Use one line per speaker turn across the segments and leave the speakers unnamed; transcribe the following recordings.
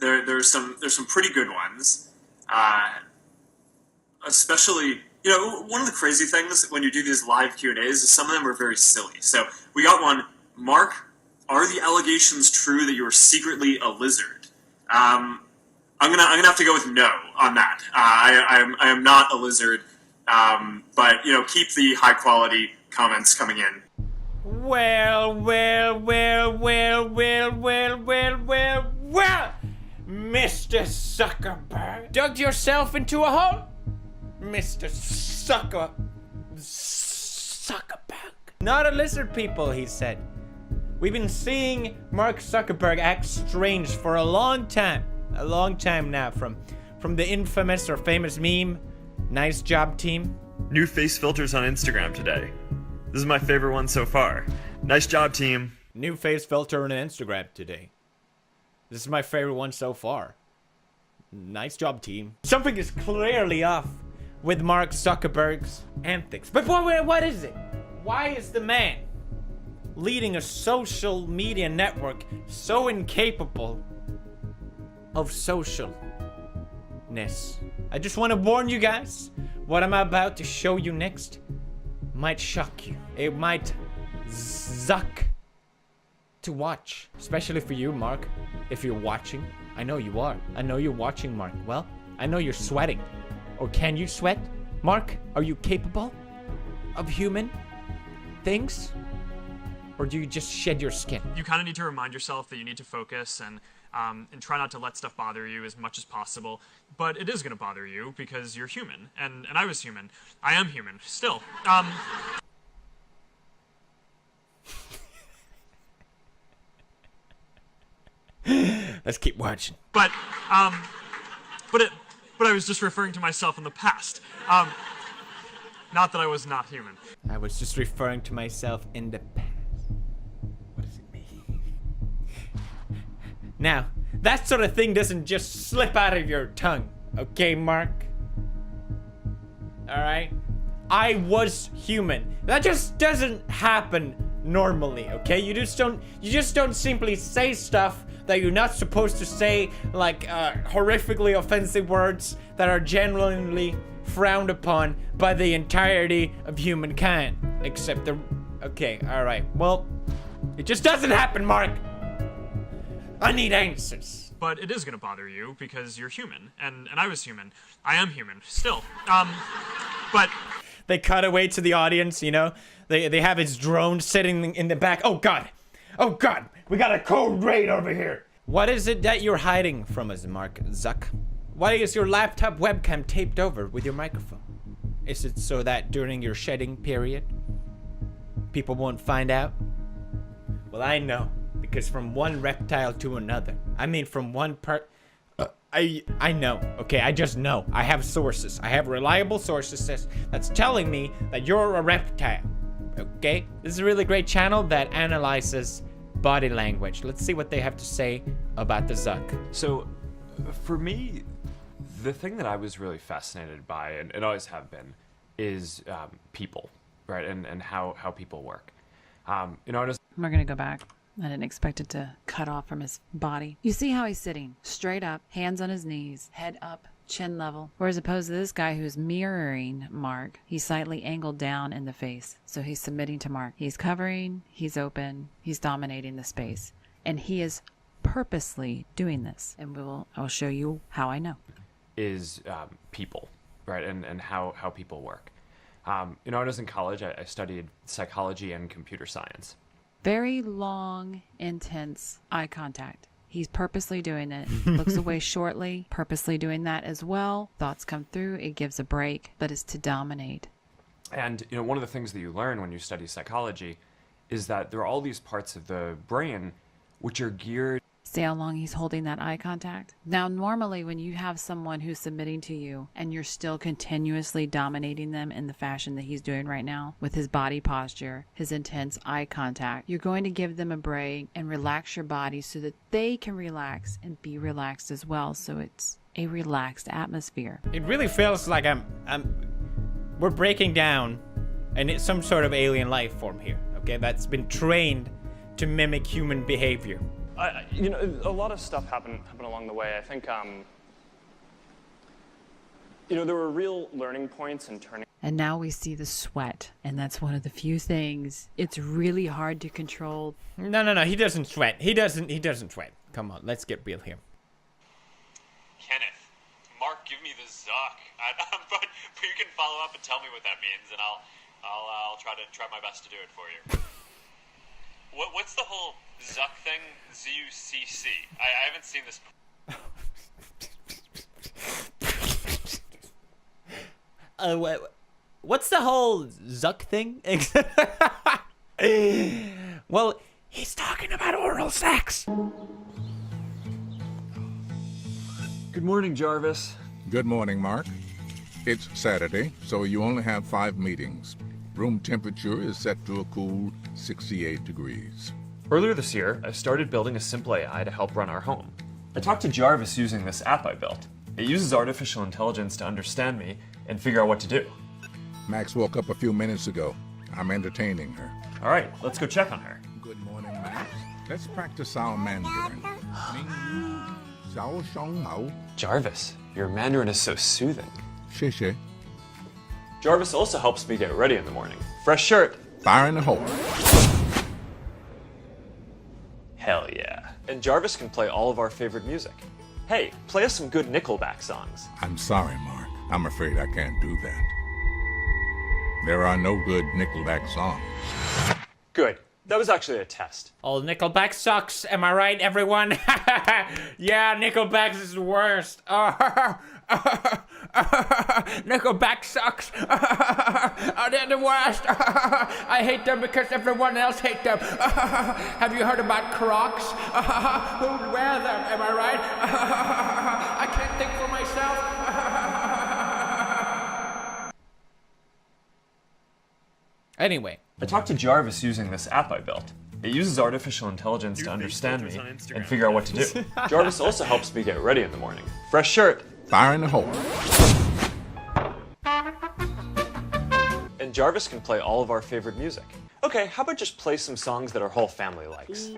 There's some pretty good ones, especially. One of the crazy things when you do these live Q&As is some of them are very silly. So we got one. Mark, are the allegations true that you are secretly a lizard? I'm gonna have to go with no on that. I am not a lizard, but keep the high quality comments coming in.
Well, Mr. Zuckerberg, dug yourself into a hole? Mr. Zuckerberg. Not a lizard people, he said. We've been seeing Mark Zuckerberg act strange for a long time now, from the infamous or famous meme, "Nice job, team."
New face filters on Instagram today. This is my favorite one so far. Nice job, team.
New face filter on Instagram today. This is my favorite one so far. Nice job, team. Something is clearly off with Mark Zuckerberg's antics. But what is it? Why is the man leading a social media network so incapable of socialness? I just want to warn you guys, what I'm about to show you next might shock you. It might suck to watch, especially for you, Mark, if you're watching. I know you are. I know you're watching, Mark. Well, I know you're sweating. Or can you sweat? Mark, are you capable of human things? Or do you just shed your skin?
You kind of need to remind yourself that you need to focus and try not to let stuff bother you as much as possible. But it is going to bother you because you're human. And I was human. I am human. Still.
Let's keep watching.
But I was just referring to myself in the past. Not that I was not human.
I was just referring to myself in the past. What does it mean? Now, that sort of thing doesn't just slip out of your tongue, okay, Mark? Alright? I was human. That just doesn't happen normally, okay? You just don't simply say stuff that you're not supposed to say, like horrifically offensive words that are genuinely frowned upon by the entirety of humankind. Except the... Okay, alright. Well, it just doesn't happen, Mark! I need answers.
But it is going to bother you because you're human. And I was human. I am human. Still. But...
They cut away to the audience, you know? They have his drone sitting in the back. Oh, God! Oh, God! We got a code raid over here! What is it that you're hiding from us, Mark Zuck? Why is your laptop webcam taped over with your microphone? Is it so that during your shedding period, people won't find out? Well, I know, because from one reptile to another, I mean from one part... I know, okay, I just know. I have sources. I have reliable sources that's telling me that you're a reptile, okay? This is a really great channel that analyzes body language. Let's see what they have to say about the Zuck.
So, for me, the thing that I was really fascinated by, and always have been, is people, right? And how people work. We're
gonna go back. I didn't expect it to cut off from his body. You see how he's sitting, straight up, hands on his knees, head up, chin level. Whereas opposed to this guy who's mirroring Mark, he's slightly angled down in the face. So he's submitting to Mark. He's covering, he's open, he's dominating the space. And he is purposely doing this. And I'll show you how I know.
Is people, right? And how people work. When I was in college, I studied psychology and computer science.
Very long, intense eye contact. He's purposely doing it. Looks away shortly, purposely doing that as well. Thoughts come through, it gives a break, but it's to dominate.
And, one of the things that you learn when you study psychology is that there are all these parts of the brain which are geared...
See how long he's holding that eye contact? Now, normally when you have someone who's submitting to you and you're still continuously dominating them in the fashion that he's doing right now with his body posture, his intense eye contact, you're going to give them a break and relax your body so that they can relax and be relaxed as well. So it's a relaxed atmosphere.
It really feels like we're breaking down and it's some sort of alien life form here, okay? That's been trained to mimic human behavior.
You know, a lot of stuff happened along the way. I think, you know, there were real learning points and turning.
And now we see the sweat, and that's one of the few things it's really hard to control.
No, he doesn't sweat. He doesn't sweat. Come on, let's get real here.
Kenneth, Mark, give me the Zuck. But you can follow up and tell me what that means, and I'll try my best to do it for you. What's the whole Zuck thing? Zucc. I haven't seen this.
What's the whole Zuck thing? Well, he's talking about oral sex.
Good morning, Jarvis.
Good morning, Mark. It's Saturday, so you only have 5 meetings. Room temperature is set to a cool 68 degrees.
Earlier this year, I started building a simple AI to help run our home. I talked to Jarvis using this app I built. It uses artificial intelligence to understand me and figure out what to do.
Max woke up a few minutes ago. I'm entertaining her.
All right, let's go check on her.
Good morning, Max. Let's practice our Mandarin. Ning yu, xiao shong hao,
Jarvis, your Mandarin is so soothing.
xie xie.
Jarvis also helps me get ready in the morning. Fresh shirt.
Fire in the hole.
Hell yeah. And Jarvis can play all of our favorite music. Hey, play us some good Nickelback songs.
I'm sorry, Mark. I'm afraid I can't do that. There are no good Nickelback songs.
Good. That was actually a test.
Oh, Nickelback sucks. Am I right, everyone? Yeah, Nickelback is the worst. Nickelback sucks. They're the worst. I hate them because everyone else hates them. Have you heard about Crocs? Who'd wear them? Am I right? I can't think for myself. Anyway.
I talked to Jarvis using this app I built. It uses artificial intelligence to understand me and figure out what to do. Jarvis also helps me get ready in the morning. Fresh shirt.
Fire in the hole.
And Jarvis can play all of our favorite music. Okay, how about just play some songs that our whole family likes?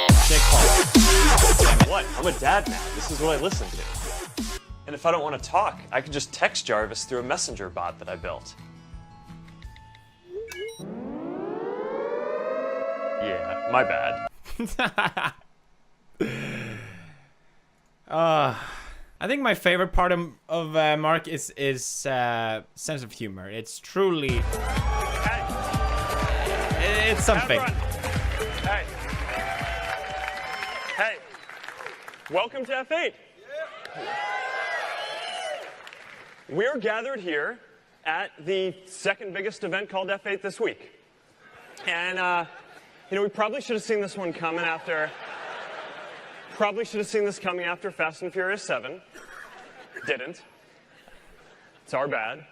What? I'm a dad now. This is what I listen to. And if I don't want to talk, I can just text Jarvis through a messenger bot that I built. Yeah, my bad.
I think my favorite part of Mark is sense of humor. It's truly, it's something.
Hey. Hey. Welcome to F8. We're gathered here at the second biggest event called F8 this week. And, you know, we probably should have seen this one coming after... Probably should have seen this coming after Fast and Furious 7. Didn't. It's our bad.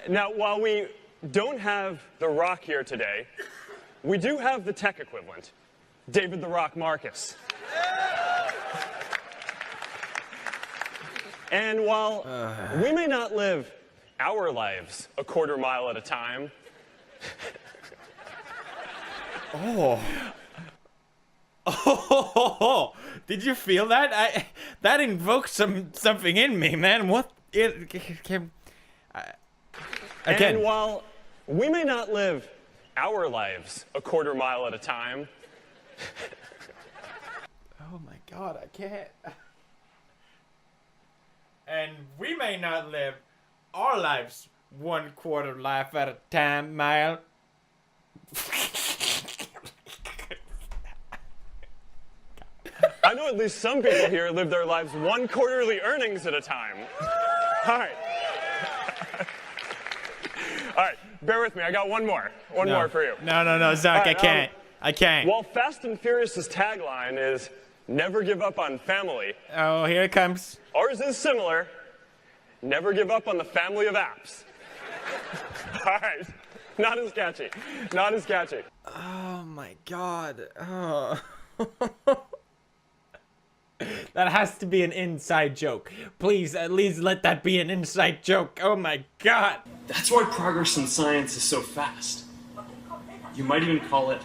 Now, while we don't have The Rock here today, we do have the tech equivalent, David The Rock Marcus. And while we may not live our lives a quarter mile at a time...
Oh, did you feel that? That invoked something in me, man. What? Again.
And while we may not live our lives a quarter mile at a time...
Oh my God, I can't. And we may not live our lives 1/4 life at a time, mile.
I know at least some people here live their lives 1 quarterly earnings at a time. All right. All right, bear with me. I got one more. One more for you.
No, Zach,
Right,
I can't.
While Fast and Furious's tagline is never give up on family,
Oh, here it comes.
ours is similar. Never give up on the family of apps. All right. Not as catchy. Not as catchy.
Oh my God. Oh. That has to be an inside joke. Please, at least let that be an inside joke. Oh my God.
That's why progress in science is so fast. You might even call it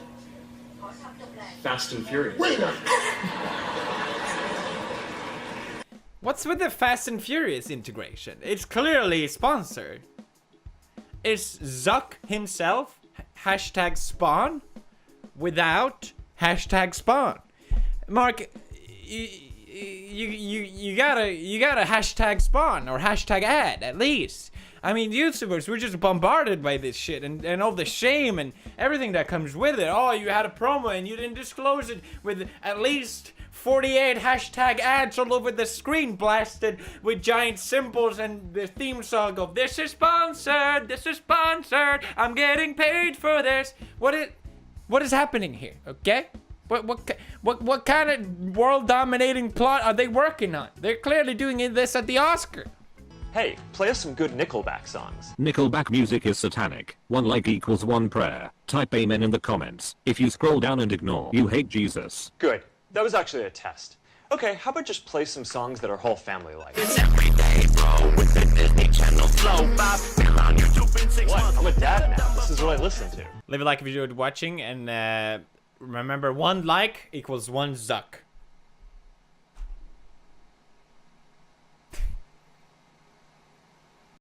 Fast and Furious.
What's with the Fast and Furious integration? It's clearly sponsored. Is Zuck himself hashtag spawn without hashtag spawn? Mark, you gotta hashtag spawn or hashtag ad at least. I mean, YouTubers, we're just bombarded by this shit and all the shame and everything that comes with it. Oh, you had a promo and you didn't disclose it with at least 48 hashtag ads all over the screen blasted with giant symbols and the theme song of this is sponsored, I'm getting paid for this. What is happening here, okay? What kind of world-dominating plot are they working on? They're clearly doing this at the Oscar.
Hey, play us some good Nickelback songs.
Nickelback music is satanic. 1 like equals 1 prayer. Type amen in the comments. If you scroll down and ignore, you hate Jesus.
Good. That was actually a test. Okay, how about just play some songs that our whole family likes?
It's everyday, bro, with the Disney Channel flow. Been on YouTube in 6
What?
months.
I'm a dad now. This is what I listen to.
Leave a like if you enjoyed watching, and remember, 1 like equals 1 Zuck.